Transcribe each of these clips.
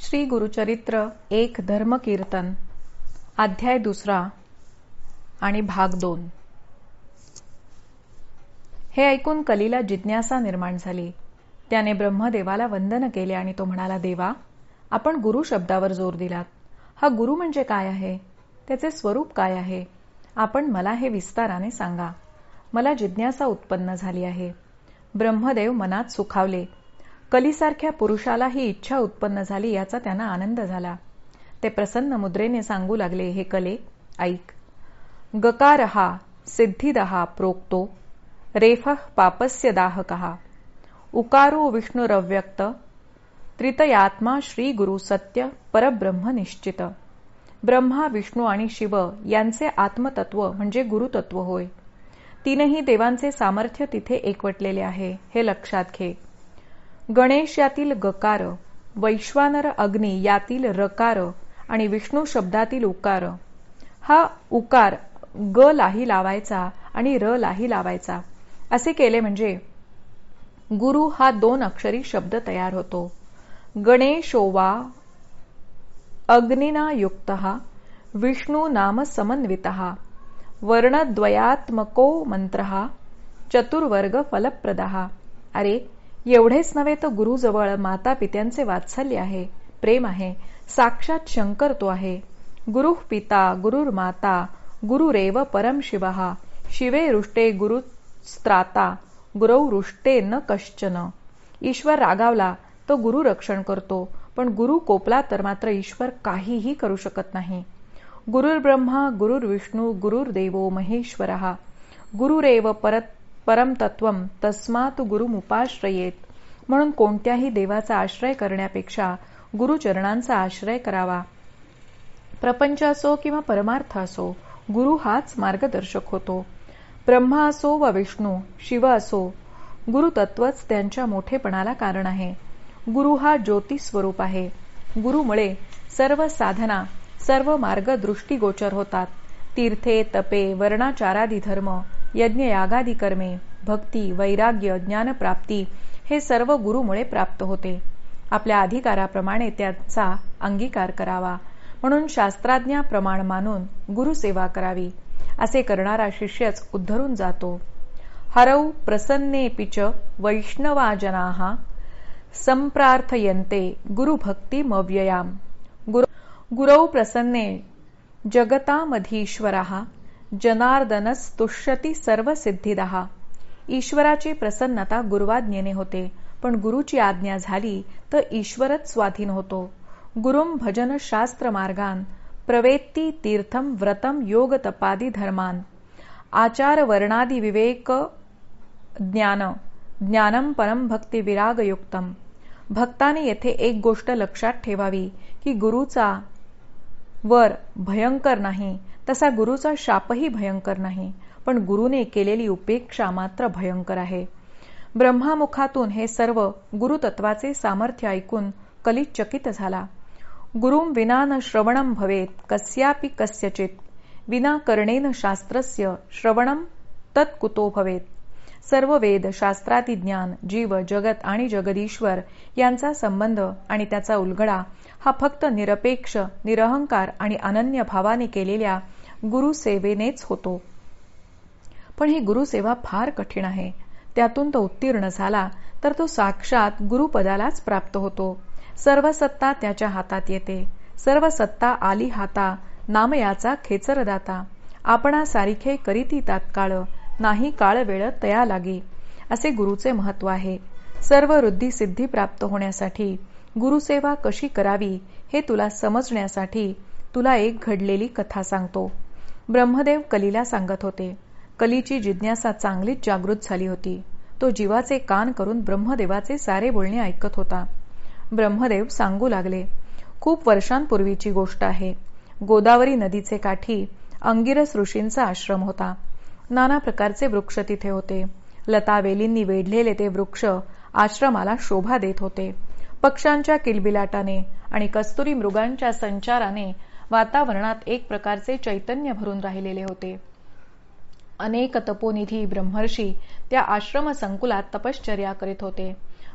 श्री गुरुचरित्र एक धर्मकीर्तन अध्याय 2 आणि भाग 2। हे ऐकून कलीला जिज्ञासा निर्माण झाली। त्याने ब्रह्मदेवाला वंदन केले आणि तो म्हणाला, देवा, आपण गुरु शब्दावर जोर दिलात। हा गुरु म्हणजे काय आहे? त्याचे स्वरूप काय आहे? आपण मला हे विस्ताराने सांगा। मला जिज्ञासा उत्पन्न झाली आहे। ब्रह्मदेव मनात सुखावले। कलीसारख्या पुरुषाला ही इच्छा उत्पन्न झाली याचा त्यांना आनंद झाला। ते प्रसन्न मुद्रेने सांगू लागले, हे कले, ऐक। गकारहा सिद्धिदहा प्रोक्तो रेफः पापस्य दाहकः उकारो विष्णुरव्यक्त त्रितयात्मा श्री गुरु सत्य परब्रह्म निश्चित। ब्रह्मा, विष्णू आणि शिव यांचे आत्मतत्व म्हणजे गुरुतत्व होय। तीनही देवांचे सामर्थ्य तिथे एकवटलेले आहे, हे लक्षात घे। गणेश यातील गकार, वैश्वानर अग्नी यातील रकार आणि विष्णू शब्दातील उकार। हा उकार ग लाही लावायचा आणि र लाही लावायचा। असे केले म्हणजे गुरु हा 2 अक्षरी शब्द तयार होतो। गणेशो वा अग्निना युक्तः विष्णू नाम समन्वितः वर्णद्वयात्मको मंत्रः चतुर्वर्ग फलप्रदः। अरे, एवढेच नव्हे तर गुरुजवळ माता पित्यांचे वात्सल्य आहे, प्रेम आहे। साक्षात शंकर तो आहे। गुरुः पिता गुरुर्माता गुरुरेव परम शिवः शिवे रुष्टे गुरुस्त्राता गुरौ रुष्टे न कश्चन। ईश्वर रागावला तो गुरु रक्षण करतो, पण गुरु कोपला तर मात्र ईश्वर काहीही करू शकत नाही। गुरुर्ब्रह्मा गुरुर्विष्णू गुरुर्देवो महेश्वरः गुरुरेव परम तत्वम तस्मात् गुरुमुपाश्रयेत। म्हणून कोणत्याही देवाचा आश्रय करण्यापेक्षा गुरुचरणांचा आश्रय करावा। प्रपंच असो किंवा परमार्थ असो, गुरु हाच मार्गदर्शक होतो। ब्रह्मा असो वा विष्णू, शिव असो, गुरुतत्वच त्यांच्या मोठेपणाला कारण आहे। गुरु हा ज्योती स्वरूप आहे। गुरुमुळे सर्व साधना, सर्व मार्ग दृष्टीगोचर होतात। तीर्थे, तपे, वर्णाचारादी धर्म, यज्ञ यागादी कर्मे, भक्ती, वैराग्य, ज्ञानप्राप्ती हे सर्व गुरुमुळे प्राप्त होते। आपल्या अधिकाराप्रमाणे त्याचा अंगीकार करावा, म्हणून शास्त्राज्ञा प्रमाण मानून गुरुसेवा करावी। असे करणारा शिष्यच उद्धरून जातो। हरौ प्रसन्नेपिच वैष्णवा जनाः संप्रार्थयन्ते गुरुभक्तिमव्ययाम्। गुरौ प्रसन्ने जगतामधीश्वरः जनार्दनस्तुष्यति सर्वसिद्धिदः। ईश्वराची प्रसन्नता गुरुवाज्ञेने होते, पण गुरुची आज्ञा झाली तर ईश्वरच स्वाधीन होतो। गुरुं भजन शास्त्र मार्गान प्रवेत्ती तीर्थम व्रतम योग तपादी धर्मान। आचार वर्णादि विवेक ज्ञानम परम भक्ती विरागयुक्तम। भक्ताने येथे एक गोष्ट लक्षात ठेवावी की गुरुचा वर भयंकर नाही, तसा गुरुचा शापही भयंकर नाही, पण गुरुने केलेली उपेक्षा मात्र भयंकर आहे। ब्रह्मामुखातून हे सर्व गुरुतत्वाचे सामर्थ्य ऐकून कली चकित झाला। गुरुं विना न श्रवणं भवेत कस्यापि कस्यचित विना कर्णेन शास्त्रस्य श्रवणं तत्कुतो भवेत। सर्व वेद, शास्त्रादी ज्ञान, जीव, जगत आणि जगदीश्वर यांचा संबंध आणि त्याचा उलगडा हा फक्त निरपेक्ष, निरहंकार आणि अनन्य भावाने केलेल्या गुरुसेवेनेच होतो। पण ही गुरुसेवा फार कठीण आहे। त्यातून तो उत्तीर्ण झाला तर तो साक्षात गुरुपदालाच प्राप्त होतो। सर्व सत्ता त्याच्या हातात येते। सर्व सत्ता आली हाता नामयाचा खेचरदाता। आपणा सारिखे करीती तात्काळ नाही काळ वेळ तया लागी, असे गुरुचे महत्व आहे। सर्व वृद्धी सिद्धी प्राप्त होण्यासाठी गुरुसेवा कशी करावी हे तुला समजण्यासाठी तुला एक घडलेली कथा सांगतो। ब्रह्मदेव कलीला सांगत होते। कलीची जिज्ञासा चांगलीच जागृत झाली होती। तो जीवाचे कान करून ब्रह्मदेवाचे सारे बोलणे ऐकत होता। ब्रह्मदेव सांगू लागले, खूप वर्षांपूर्वीची गोष्ट आहे। गोदावरी नदीचे काठी अंगिरस ऋषींचा आश्रम होता। नाना प्रकारचे वृक्ष तिथे होते। लतावेलींनी वेढलेले ते वृक्ष आश्रमाला शोभा देत होते। पक्ष्यांच्या किलबिलाटाने आणि कस्तुरी मृगांच्या संचाराने वातावरणात एक प्रकारचे चैतन्य भरून राहिलेले होते। अनेक तपोनिधी ब्रह्मर्षी त्या आश्रम संकुलात तपश्चर्या करीत होते।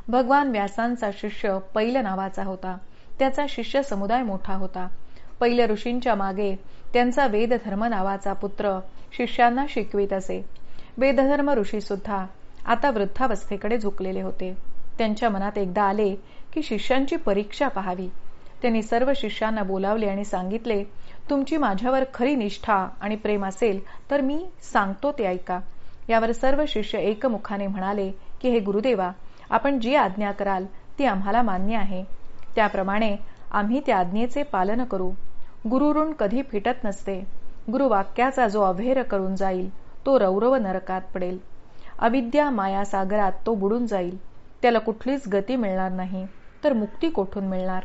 भगवान व्यासांचा शिष्य पैल नावाचा होता। त्याचा शिष्य समुदाय मोठा होता. पहिल्या ऋषींच्या मागे त्यांचा वेदधर्म नावाचा पुत्र शिष्यांना शिकवित असे. वेदधर्म ऋषी सुद्धा आता वृद्धावस्थेकडे झुकलेले होते. त्यांच्या मनात एकदा आले की शिष्यांची परीक्षा पाहावी. त्यांनी सर्व शिष्यांना बोलावले आणि सांगितले, तुमची माझ्यावर खरी निष्ठा आणि प्रेम असेल तर मी सांगतो ते ऐका. यावर सर्व शिष्य एकमुखाने म्हणाले की हे गुरुदेवा, आपण जी आज्ञा कराल ती आम्हाला मान्य आहे. त्याप्रमाणे आम्ही त्या आज्ञेचे पालन करू. गुरुऋण कधी फिटत नसते. गुरुवाक्याचा जो अव्हेर करून जाईल तो रौरव नरकात पडेल. अविद्या माया सागरात तो बुडून जाईल. त्याला कुठलीच गती मिळणार नाही, तर मुक्ती कोठून मिळणार?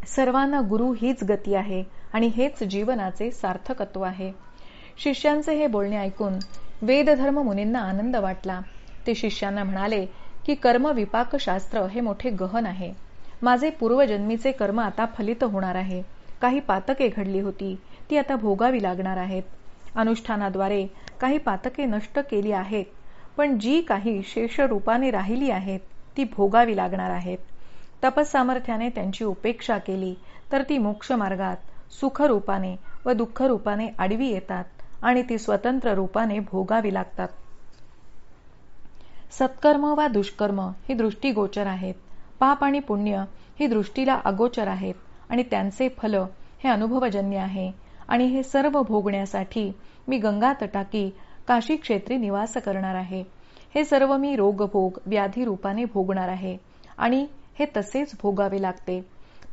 सर्वांना गुरु हीच गती आहे आणि हेच जीवनाचे सार्थकत्व आहे. शिष्यांचे हे बोलणे ऐकून वेदधर्म मुनींना आनंद वाटला. ते शिष्यांना म्हणाले की कर्मविपाकशास्त्र हे मोठे गहन आहे. माझे पूर्वजन्मीचे कर्म आता फलित होणार आहे. काही पातके घडली होती ती आता भोगावी लागणार आहेत. अनुष्ठानाद्वारे काही पातके नष्ट केली आहेत, पण जी काही शेष रूपाने राहिली आहेत ती भोगावी लागणार आहेत. तपसामर्थ्याने त्यांची उपेक्षा केली तर ती मोक्ष मार्गात सुखरूपाने व दुःखरूपाने आडवी येतात आणि ती स्वतंत्र रूपाने भोगावी लागतात. सत्कर्म वा दुष्कर्म ही दृष्टीगोचर आहेत. पाप आणि पुण्य ही दृष्टीला अगोचर आहेत आणि त्यांचे फल हे अनुभवजन्य आहे. आणि हे सर्व भोगण्यासाठी मी गंगा तटाकी काशी क्षेत्री निवास करणार आहे. हे सर्व मी रोगभोग व्याधी रूपाने भोगणार आहे आणि हे तसेच भोगावे लागते.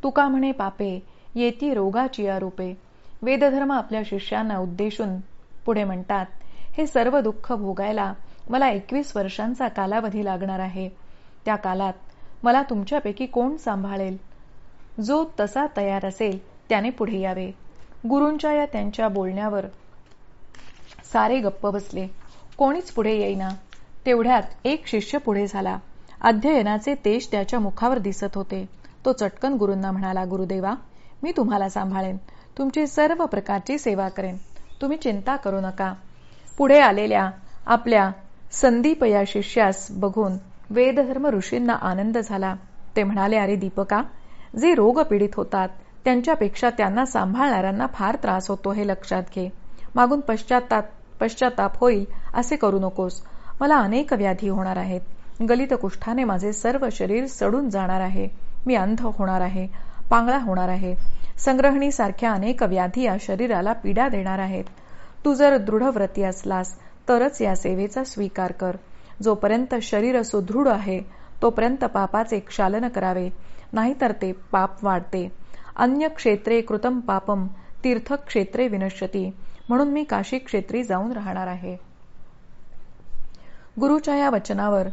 तुका म्हणे पापे येती रोगाची रूपे. वेदधर्म आपल्या शिष्यांना उद्देशून पुढे म्हणतात, हे सर्व दुःख भोगायला मला 21 वर्षांचा कालावधी लागणार आहे. त्या कालात मला तुमच्यापैकी कोण सांभाळेल? जो तसा तयार असेल त्याने पुढे यावे. गुरूंच्या या त्यांच्या बोलण्यावर सारे गप्प बसले. कोणीच पुढे येईना. तेवढ्यात एक शिष्य पुढे झाला. अध्ययनाचे तेज त्याच्या मुखावर दिसत होते. तो चटकन गुरूंना म्हणाला, गुरुदेवा, मी तुम्हाला सांभाळेन. तुमची सर्व प्रकारची सेवा करेन. तुम्ही चिंता करू नका. पुढे आलेल्या आपल्या संदीप या शिष्यास बघून वेदधर्म ऋषींना आनंद झाला. ते म्हणाले, अरे दीपका, जे रोग पीडित होतात त्यांच्यापेक्षा त्यांना सांभाळणाऱ्यांना फार त्रास होतो हे लक्षात घे. मागून पश्चाताप होईल असे करू नकोस. मला अनेक व्याधी होणार आहेत. गलित कुष्ठाने माझे सर्व शरीर सडून जाणार आहे. मी अंध होणार आहे, पांगळा होणार आहे. संग्रहणीसारख्या अनेक व्याधी या शरीराला पीडा देणार आहेत. तू जर दृढव्रती असलास तरच या सेवेचा स्वीकार कर. जोपर्यंत शरीर सुदृढ आहे तोपर्यंत पापाचे क्षालन करावे, नाहीतर ते पाप वाढते. अन्य क्षेत्रे कृतम पापम तीर्थक्षेत्रे विनश्यती. म्हणून मी काशी क्षेत्री जाऊन राहणार आहे. गुरुच्या या वचनावर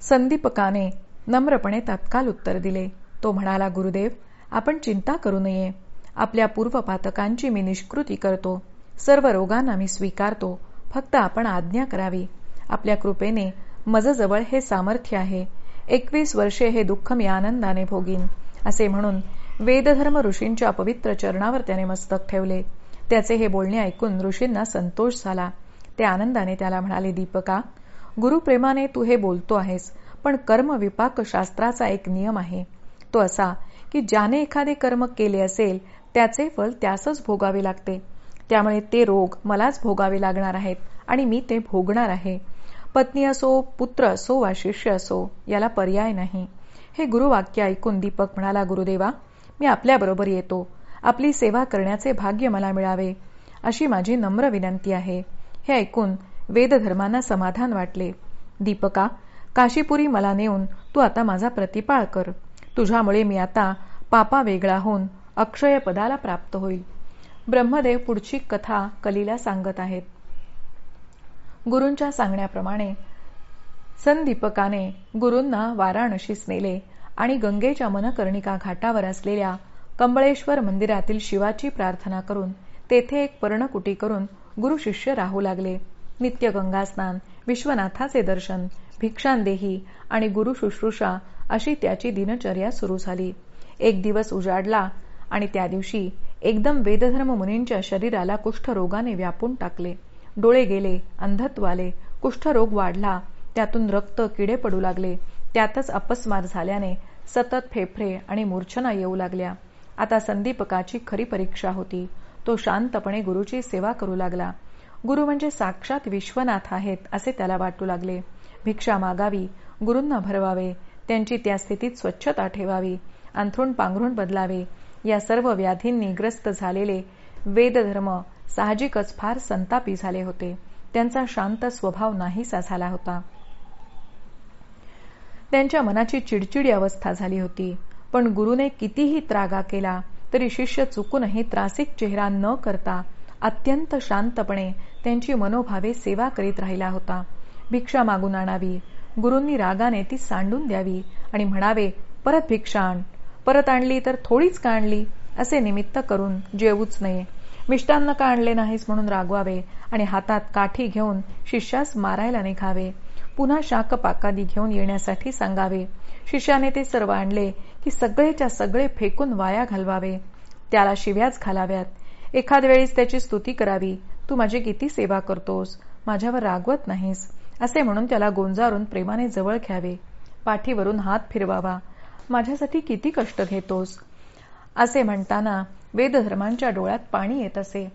संदीपकाने नम्रपणे तत्काल उत्तर दिले. तो म्हणाला, गुरुदेव, आपण चिंता करू नये. आपल्या पूर्वपातकांची मी निष्कृती करतो. सर्व रोगांना मी स्वीकारतो. फक्त आपण आज्ञा करावी. आपल्या कृपेने मजजवळ हे सामर्थ्य आहे. 21 वर्षे हे दुःख मी आनंदाने भोगीन. असे म्हणून वेदधर्म ऋषींच्या पवित्र चरणावर त्याने मस्तक ठेवले. त्याचे हे बोलणे ऐकून ऋषींना संतोष झाला. ते आनंदाने त्याला म्हणाले, दीपका, गुरुप्रेमाने तू हे बोलतो आहेस, पण कर्म विपाक शास्त्राचा एक नियम आहे. तो असा की ज्याने एखादे कर्म केले असेल त्याचे फल त्यासच भोगावे लागते. त्यामुळे ते रोग मलाच भोगावे लागणार आहेत आणि मी ते भोगणार आहे. पत्नी असो, पुत्र असो वा शिष्य असो, याला पर्याय नाही. हे गुरुवाक्य ऐकून दीपक म्हणाला, गुरुदेवा, मी आपल्याबरोबर येतो. आपली सेवा करण्याचे भाग्य मला मिळावे अशी माझी नम्र विनंती आहे. हे ऐकून वेदधर्मांना समाधान वाटले. दीपका, काशीपुरी मला नेऊन तू आता माझा प्रतिपाळ कर. तुझ्यामुळे मी आता पापा वेगळा होऊन अक्षय पदाला प्राप्त होईल. ब्रह्मदेव पुढची कथा कलीला सांगत आहेत. गुरूंच्या सांगण्याप्रमाणे संदीपकाने गुरूंना वाराणसीस नेले आणि गंगेच्या मनकर्णिका घाटावर असलेल्या कंबळेश्वर मंदिरातील शिवाची प्रार्थना करून तेथे एक पर्णकुटी करून गुरु शिष्य राहू लागले. नित्य गंगास्नान, विश्वनाथाचे दर्शन, भिक्षांदेही आणि गुरु शुश्रूषा अशी त्याची दिनचर्या सुरू झाली. एक दिवस उजाडला आणि त्या दिवशी एकदम वेदधर्म मुनींच्या शरीराला कुष्ठरोगाने व्यापून टाकले. डोळे गेले, अंधत्व आले, कुष्ठरोग वाढला, त्यातून रक्त किडे पडू लागले. त्यातच अपस्मार झाल्याने सतत फेफरे आणि मूर्छना येऊ लागल्या. आता संदीपकाची खरी परीक्षा होती. तो शांतपणे गुरुची सेवा करू लागला. गुरु म्हणजे साक्षात विश्वनाथ आहेत असे त्याला वाटू लागले. भिक्षा मागावी, गुरूंना भरवावे, त्यांची त्या स्थितीत स्वच्छता ठेवावी, अंथरूण पांघरूण बदलावे. या सर्व व्याधींनी ग्रस्त झालेले वेदधर्म साहजिकच फार संतापी झाले होते. त्यांचा शांत स्वभाव नाहीसा झाला होता. त्यांच्या मनाची चिडचिडी अवस्था झाली होती. पण गुरुने कितीही त्रागा केला तरी शिष्य चुकूनही त्रासिक चेहरा न करता अत्यंत शांतपणे त्यांची मनोभावे सेवा करीत राहिला होता. भिक्षा मागून आणावी, गुरूंनी रागाने ती सांडून द्यावी आणि म्हणावे, परत भिक्षा आण. परत आणली तर थोडीच का आणली असे निमित्त करून जेवूच नये. मिष्टान्न का आणले नाहीस म्हणून रागवावे आणि हातात काठी घेऊन शिष्यास मारायला निघावे. पुन्हा शाकपाकादी घेऊन येण्यासाठी सांगावे. शिष्याने ते सर्व आणले की सगळेच्या सगळे फेकून वाया घालवावे. त्याला शिव्याच घालाव्यात. एखाद वेळीस त्याची स्तुती करावी. तू माझी किती सेवा करतोस, माझ्यावर रागवत नाहीस असे म्हणून त्याला गोंजारून प्रेमाने जवळ घ्यावे. पाठीवरून हात फिरवावा. माझ्यासाठी किती कष्ट घेतोस असे म्हणताना वेदधर्मांच्या डोळ्यात पाणी येत असे.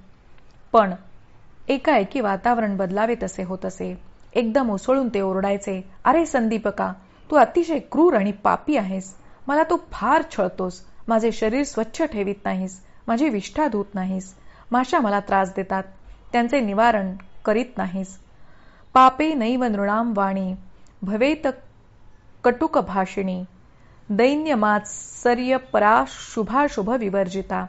पण एकाएकी वातावरण बदलावे तसे होत असे. एकदम उसळून ते ओरडायचे, अरे संदीपका, तू अतिशय क्रूर आणि पापी आहेस. मला तू फार छळतोस. माझे शरीर स्वच्छ ठेवीत नाहीस, माझी विष्ठा धुत नाहीस. माशा मला त्रास देतात, त्यांचे निवारण करीत नाहीस. पापे नैव नृणाम वाणी भवेत कटुक भाषिणी दैन्य मात्सर्य परा शुभाशुभ विवर्जिता.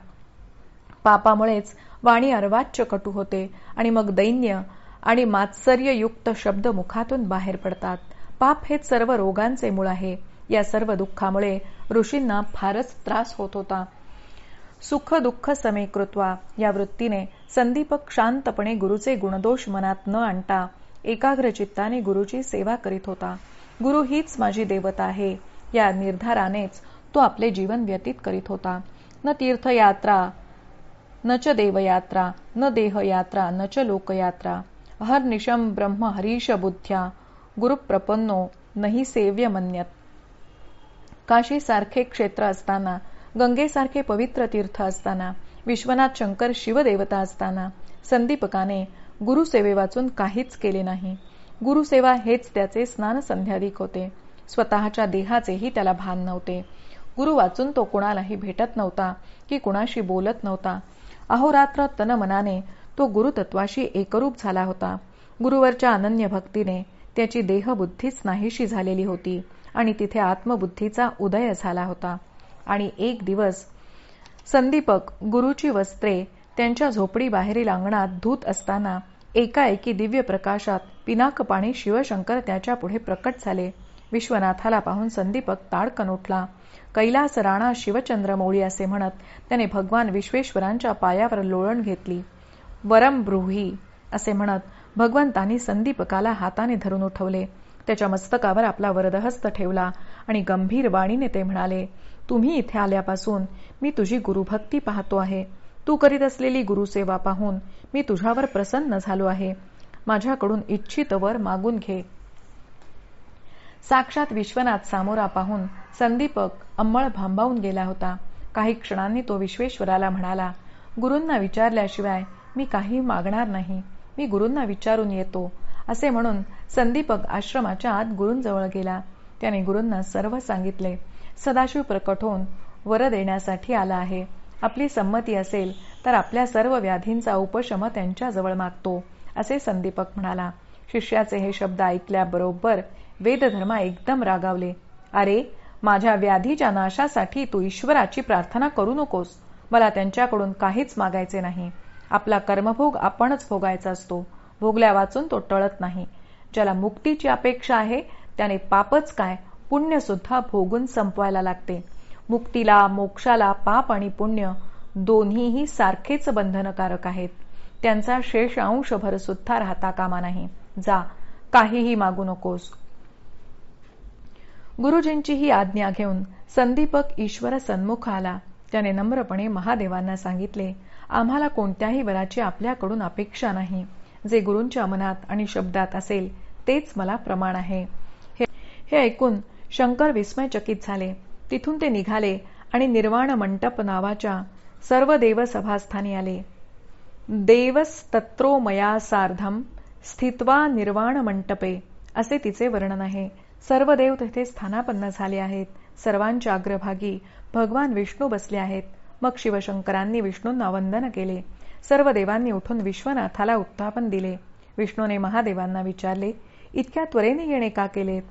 पापामुळेच वाणी अर्वाच्य कटू होते आणि मग दैन्य आणि मात्सर्ययुक्त शब्द मुखातून बाहेर पडतात. पाप हेच सर्व रोगांचे मूळ आहे. या सर्व दुःखामुळे ऋषींना फारच त्रास होत होता. सुख दुःख समे कृत्वा या वृत्तीने संदीपक शांतपणे गुरुचे गुणदोष मनात न आणता एकाग्र चित्ताने गुरुची सेवा करीत होता. गुरु हीच माझी देवता आहे या निर्धारानेच तो आपले जीवन व्यतीत करीत होता. न तीर्थयात्रा न च देवयात्रा न देहयात्रा न च लोकयात्रा अहर्निशम ब्रह्म हरीश बुद्ध्या गुरुप्रपन्नो नहि सेव्य मन्यत. काशीसारखे क्षेत्र असताना, गंगेसारखे पवित्र तीर्थ असताना, विश्वनाथ शंकर शिवदेवता असताना संदीपकाने गुरुसेवे वाचून काहीच केले नाही. गुरुसेवा हेच त्याचे स्नानसंध्यादिक होते. स्वतःच्या देहाचेही त्याला भान नव्हते. गुरु वाचून तो कुणालाही भेटत नव्हता की कुणाशी बोलत नव्हता. अहोरात्र तनमनाने तो गुरुतत्वाशी एकरूप झाला होता. गुरुवरच्या अनन्य भक्तीने त्याची देहबुद्धीच नाहीशी झालेली होती आणि तिथे आत्मबुद्धीचा उदय झाला होता. आणि एक दिवस संदीपक गुरुची वस्त्रे त्यांच्या झोपडी बाहेरील अंगणात धूत असताना एकाएकी दिव्य प्रकाशात पिनाकपाणी शिवशंकर त्याच्या पुढे प्रकट झाले. विश्वनाथाला पाहून संदीपक ताडकन उठला. कैलास राणा शिवचंद्रमौळी असे म्हणत त्याने भगवान विश्वेश्वरांच्या पायावर लोळण घेतली. वरम ब्रूही असे म्हणत भगवंतांनी संदीपकाला हाताने धरून उठवले. त्याच्या मस्तकावर आपला वरदहस्त ठेवला आणि गंभीर वाणीने ते म्हणाले, तुम्ही इथे आल्यापासून मी तुझी गुरुभक्ती पाहतो आहे. तू करीत असलेली गुरुसेवा पाहून मी तुझ्यावर प्रसन्न झालो आहे. माझ्याकडून इच्छित वर मागून घे. साक्षात विश्वनाथ सामोरा पाहून संदीपक अंमळ भांबावून गेला होता. काही क्षणांनी तो विश्वेश्वराला म्हणाला, गुरूंना विचारल्याशिवाय मी काही मागणार नाही. मी गुरूंना विचारून येतो. असे म्हणून संदीपक आश्रमाच्या आत गुरूंजवळ गेला. त्याने गुरूंना सर्व सांगितले. सदाशिव प्रकट होऊन वर देण्यासाठी आला आहे. आपली संमती असेल तर आपल्या सर्व व्याधींचा उपशम त्यांच्याजवळ मागतो असे संदीपक म्हणाला. शिष्याचे हे शब्द ऐकल्याबरोबर वेदधर्मा एकदम रागावले. अरे, माझ्या व्याधीच्या नाशासाठी तू ईश्वराची प्रार्थना करू नकोस. मला त्यांच्याकडून काहीच मागायचे नाही. आपला कर्मभोग आपणच भोगायचा असतो. भोगल्या वाचून तो टळत नाही. ज्याला मुक्तीची अपेक्षा आहे त्याने पापच काय पुण्य सुद्धा भोगून संपवायला लागते. मुक्तीला मोक्षाला पाप आणि पुण्य दोन्हीही सारखेच बंधनकारक आहेत. त्यांचा शेष अंशभर सुद्धा राहता कामा नाही. जा, काहीही मागू नकोस. गुरुजींची ही आज्ञा घेऊन संदीपक ईश्वर सन्मुख आला. त्याने नम्रपणे महादेवांना सांगितले, आम्हाला कोणत्याही वराची आपल्याकडून अपेक्षा नाही. जे गुरूंच्या मनात आणि शब्दात असेल तेच मला प्रमाण आहे. हे ऐकून शंकर विस्मयचकित झाले. तिथून ते निघाले आणि निर्वाण मंटप नावाच्या सर्व देव सभास्थानी आले. देवस्तत्रो मया सार्धम स्थित्वा निर्वाण मंटपे असे तिचे वर्णन आहे. सर्व देव तेथे स्थानापन्न झाले आहेत. सर्वांच्या अग्रभागी भगवान विष्णू बसले आहेत. मग शिवशंकरांनी विष्णूंना वंदन केले. सर्व देवांनी उठून विश्वनाथाला उत्थापन दिले. विष्णूने महादेवांना विचारले, इतक्या त्वरेने येणे का केलेत?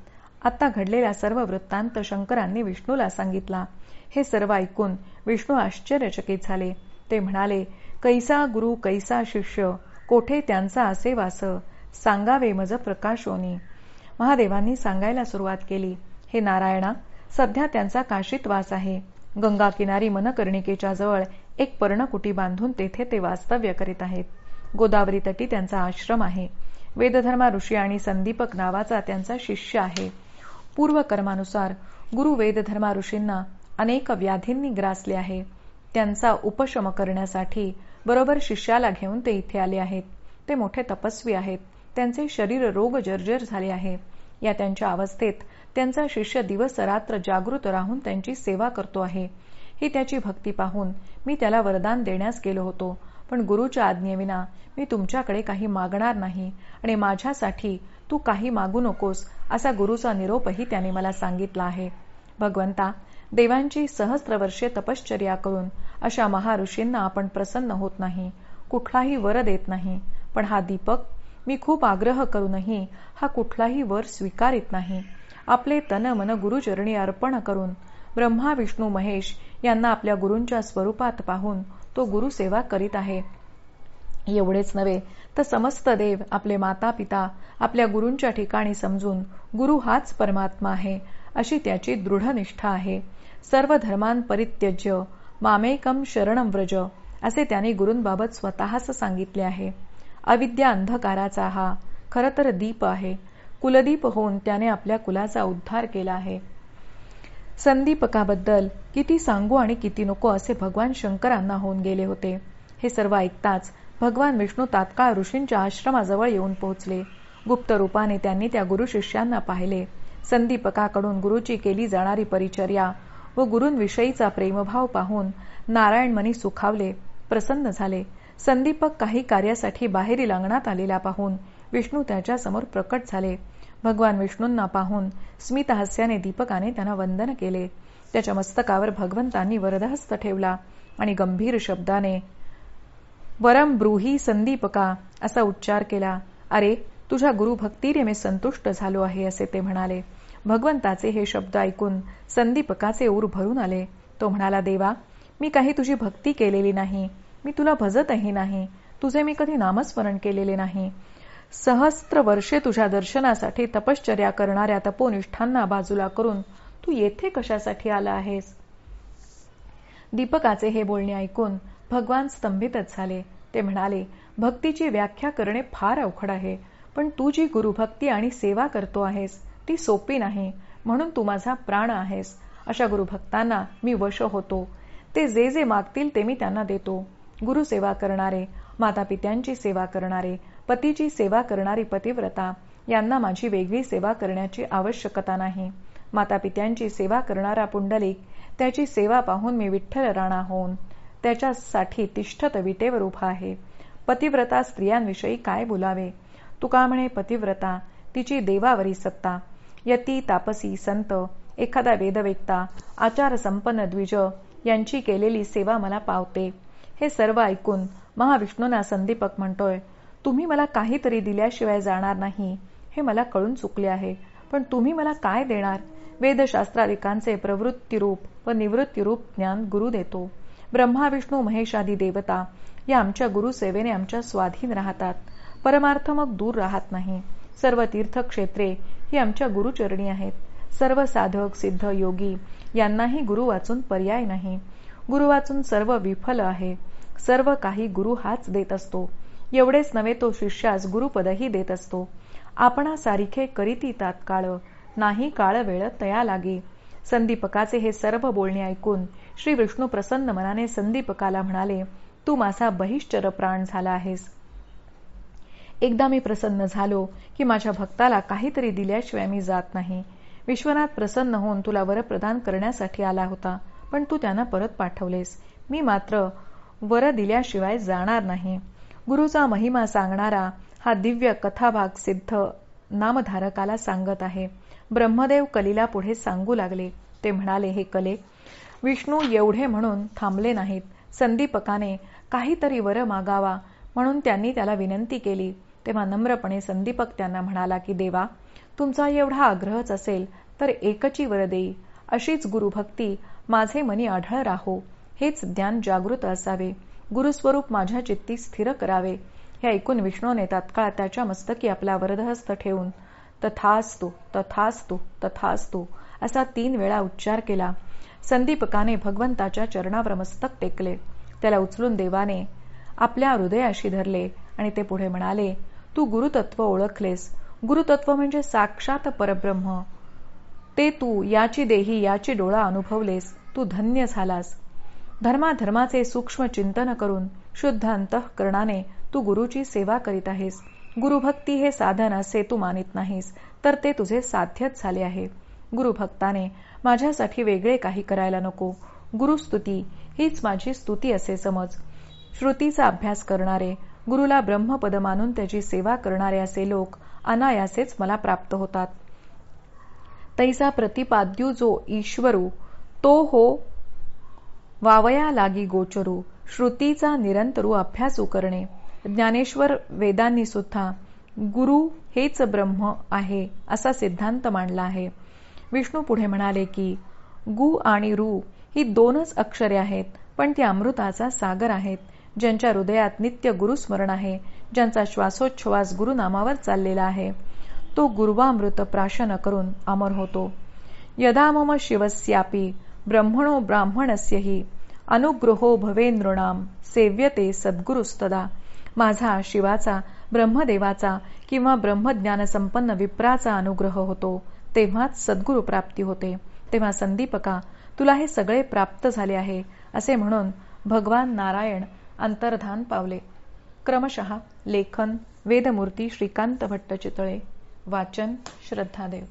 आता घडलेला सर्व वृत्तांत शंकरांनी विष्णूला सांगितला. हे सर्व ऐकून विष्णू आश्चर्यचकित झाले. ते म्हणाले, कैसा गुरु कैसा शिष्य, कोठे त्यांचा असे वास, सांगावे मज प्रकाशोनी. महादेवांनी सांगायला सुरुवात केली. हे नारायणा, सध्या त्यांचा काशीत वास आहे. गंगा किनारी मनकर्णिकेच्या जवळ एक पर्णकुटी बांधून तेथे ते वास्तव्य करीत आहेत. गोदावरी तटी त्यांचा आश्रम आहे. वेदधर्मा ऋषी आणि संदीपक नावाचा त्यांचा शिष्य आहे. पूर्वकर्मानुसार गुरु वेदधर्मा ऋषींना अनेक व्याधींनी ग्रासले आहे. त्यांचा उपशम करण्यासाठी बरोबर शिष्याला घेऊन ते इथे आले आहेत. ते मोठे तपस्वी आहेत. त्यांचे शरीर रोग जर्जर झाले आहे. या त्यांच्या अवस्थेत त्यांचा शिष्य दिवस रात्र जागृत राहून त्यांची सेवा करतो आहे. ही त्याची भक्ती पाहून मी त्याला वरदान देण्यास गेलो होतो, पण गुरुच्या आज्ञेविना मी तुमच्याकडे काही मागणार नाही आणि माझ्यासाठी तू काही मागू नकोस असा गुरुचा निरोपही त्याने मला सांगितला आहे. भगवंता, देवांची सहस्त्र वर्षे तपश्चर्या करून अशा महाऋषींना आपण प्रसन्न होत नाही, कुठलाही वर देत नाही. पण हा दीपक, मी खूप आग्रह करूनही हा कुठलाही वर स्वीकारित नाही. आपले तन मन गुरुचरणी अर्पण करून ब्रह्मा विष्णू महेश यांना आपल्या गुरूंच्या स्वरूपात पाहून तो गुरुसेवा करीत आहे. एवढेच नव्हे तर समस्त देव आपले माता पिता आपल्या गुरूंच्या ठिकाणी समजून गुरु हाच परमात्मा आहे अशी त्याची दृढ निष्ठा आहे. सर्व धर्मान परित्यज्य मामेकम शरणं व्रज असे त्याने गुरूंबाबत स्वतःच सांगितले आहे. अविद्या अंधकाराचा हा खरं तर दीप आहे. कुलदीप होऊन त्याने आपल्या कुलाचा उद्धार केला आहे. संदीपकाबद्दल किती सांगू आणि किती नको असे भगवान शंकरांना होऊन गेले होते. हे सर्व ऐकताच भगवान विष्णू तात्काळ ऋषींच्या आश्रमाजवळ येऊन पोहोचले. गुप्त रूपाने त्यांनी त्या गुरु शिष्यांना पाहिले. संदीपकाकडून गुरुची केली जाणारी परिचर्या व गुरूंविषयीचा प्रेमभाव पाहून नारायणमणी सुखावले, प्रसन्न झाले. संदीपक काही कार्यासाठी बाहेरील अंगणात आलेला पाहून विष्णू त्याच्या समोर प्रकट झाले. भगवान विष्णूंना पाहून स्मितहास्याने दीपकाने त्यांना वंदन केले. त्याच्या मस्तकावर भगवंतांनी वरदहस्त ठेवला आणि गंभीर शब्दाने वरम ब्रूही संदीपका असा उच्चार केला. अरे, तुझ्या गुरुभक्तीने मी संतुष्ट झालो आहे असे ते म्हणाले. भगवंताचे हे शब्द ऐकून संदीपकाचे ऊर भरून आले. तो म्हणाला, देवा, मी काही तुझी भक्ती केलेली नाही. मी तुला भजतही नाही. तुझे मी कधी नामस्मरण केलेले नाही. सहस्त्र वर्षे तुझ्या दर्शनासाठी तपश्चर्या करणाऱ्या तपोनिष्ठांना बाजूला करून तू येथे कशासाठी आला आहेस? दीपकाचे हे बोलणे ऐकून भगवान स्तंभितच झाले. ते म्हणाले, भक्तीची व्याख्या करणे फार अवघड आहे, पण तू जी गुरुभक्ती आणि सेवा करतो आहेस ती सोपी नाही, म्हणून तू माझा प्राण आहेस. अशा गुरुभक्तांना मी वश होतो. ते जे जे मागतील ते मी त्यांना देतो. गुरुसेवा करणारे, मातापित्यांची सेवा करणारे, पतीची सेवा करणारी पतिव्रता यांना माझी वेगळी सेवा करण्याची आवश्यकता नाही. मातापित्यांची सेवा करणारा पुंडलिक, त्याची सेवा पाहून मी विठ्ठल राणा होऊन त्याच्यासाठी तिष्ठत विटेवर उभा आहे. पतिव्रता स्त्रियांविषयी काय बोलावे? तुका म्हणे, पतिव्रता तिची देवावरी सत्ता. यती, तापसी, संत, एखादा वेदवेत्ता, आचार संपन्न द्विज यांची केलेली सेवा मला पावते. हे सर्व ऐकून महाविष्णूंना संदीपक म्हणतोय, तुम्ही मला काहीतरी दिल्याशिवाय जाणार नाही हे मला कळून चुकले आहे, पण तुम्ही मला काय देणार? वेदशास्त्रादिकांचे प्रवृत्तीरूप व निवृत्तीरूप ज्ञान गुरु देतो. ब्रह्मा विष्णू महेशादी देवता या आमच्या गुरुसेवेने आमच्या स्वाधीन राहतात. परमार्थ मग दूर राहत नाही. सर्व तीर्थक्षेत्रे ही आमच्या गुरुचरणी आहेत. सर्व साधक सिद्ध योगी यांनाही गुरु वाचून पर्याय नाही. गुरु वाचून सर्व विफल आहे. सर्व काही गुरु हाच देत असतो. एवढेच नव्हे, तो शिष्यास गुरुपदही देत असतो. आपणा सारिखे करीती तात्काळ, नाही काळ वेळ तया लागे. संदीपकाचे हे सर्व बोलणे ऐकून श्री विष्णू प्रसन्न मनाने संदीपकाला म्हणाले, तू माझा बहिश्चर प्राण झाला आहेस. एकदा मी प्रसन्न झालो की माझ्या भक्ताला काहीतरी दिल्याशिवाय मी जात नाही. विश्वनाथ प्रसन्न होऊन तुला वर प्रदान करण्यासाठी आला होता, पण तू त्यांना परत पाठवलेस. मी मात्र वर दिल्याशिवाय जाणार नाही. गुरुचा महिमा सांगणारा हा दिव्य कथाभाग सिद्ध नामधारकाला सांगत आहे. ब्रह्मदेव कलीला पुढे सांगू लागले. ते म्हणाले, हे कले, विष्णू एवढे म्हणून थांबले नाहीत. संदीपकाने काहीतरी वर मागावा म्हणून त्यांनी त्याला विनंती केली. तेव्हा नम्रपणे संदीपक त्यांना म्हणाला की देवा, तुमचा एवढा आग्रहच असेल तर एकची वर देई. अशीच गुरुभक्ती माझे मनी आढळ राहो. हेच ज्ञान जागृत असावे. गुरुस्वरूप माझ्या चित्ती स्थिर करावे. हे ऐकून विष्णूने तात्काळ त्याच्या मस्तकी आपला वरदहस्त ठेवून तथास्तु तथास्तु तथास्तु असा 3 वेळा उच्चार केला. संदीपकाने भगवंताच्या चरणावर मस्तक टेकले. त्याला उचलून देवाने आपल्या हृदयाशी धरले आणि ते पुढे म्हणाले, तू गुरुतत्व ओळखलेस. गुरुतत्व म्हणजे साक्षात परब्रह्म. ते तू याची देही याची डोळा अनुभवलेस. तू धन्य झालास. धर्माधर्माचे सूक्ष्म चिंतन करून शुद्ध अंतःकरणाने तू गुरुची सेवा करीत आहेस. गुरुभक्ती हे साधन असे तू मानित नाहीस, तर ते तुझे साध्यच झाले आहे. गुरुभक्ताने माझ्यासाठी वेगळे काही करायला नको. गुरुस्तुती हीच माझी स्तुती असे समज. श्रुतीचा अभ्यास करणारे, गुरुला ब्रह्मपद मानून त्याची सेवा करणारे असे लोक अनायासेच मला प्राप्त होतात. तैसा प्रतिपाद्यू जो ईश्वरू, तो हो वावया लागी गोचरू. श्रुतीचा निरंतरू अभ्यासू करणे. ज्ञानेश्वर वेदांनी सुद्धा गुरु हेच ब्रह्म आहे असा सिद्धांत मांडला आहे. विष्णू पुढे म्हणाले की गु आणि रू ही 2च अक्षरे आहेत, पण ती अमृताचा सागर आहेत. ज्यांच्या हृदयात नित्य गुरुस्मरण आहे, ज्यांचा श्वासोच्छ्वास गुरुनामावर चाललेला आहे, तो गुरुवामृत प्राशन करून अमर होतो. यदा मम शिवस्यापि ब्रह्मणो ब्राह्मणस्यहि अनुग्रहो भवेन्द्रणाम सेव्यते सद्गुरुस्तदा. माझा शिवाचा, ब्रह्मदेवाचा किंवा ब्रह्मज्ञानसंपन्न विप्राचा अनुग्रह होतो, तेव्हाच सद्गुरु प्राप्ती होते. तेव्हा संदीपका, तुला हे सगळे प्राप्त झाले आहे असे म्हणून भगवान नारायण अंतर्धान पावले. क्रमशः लेखन वेदमूर्ती श्रीकांत भट्ट चितळे. वाचन श्रद्धादेव.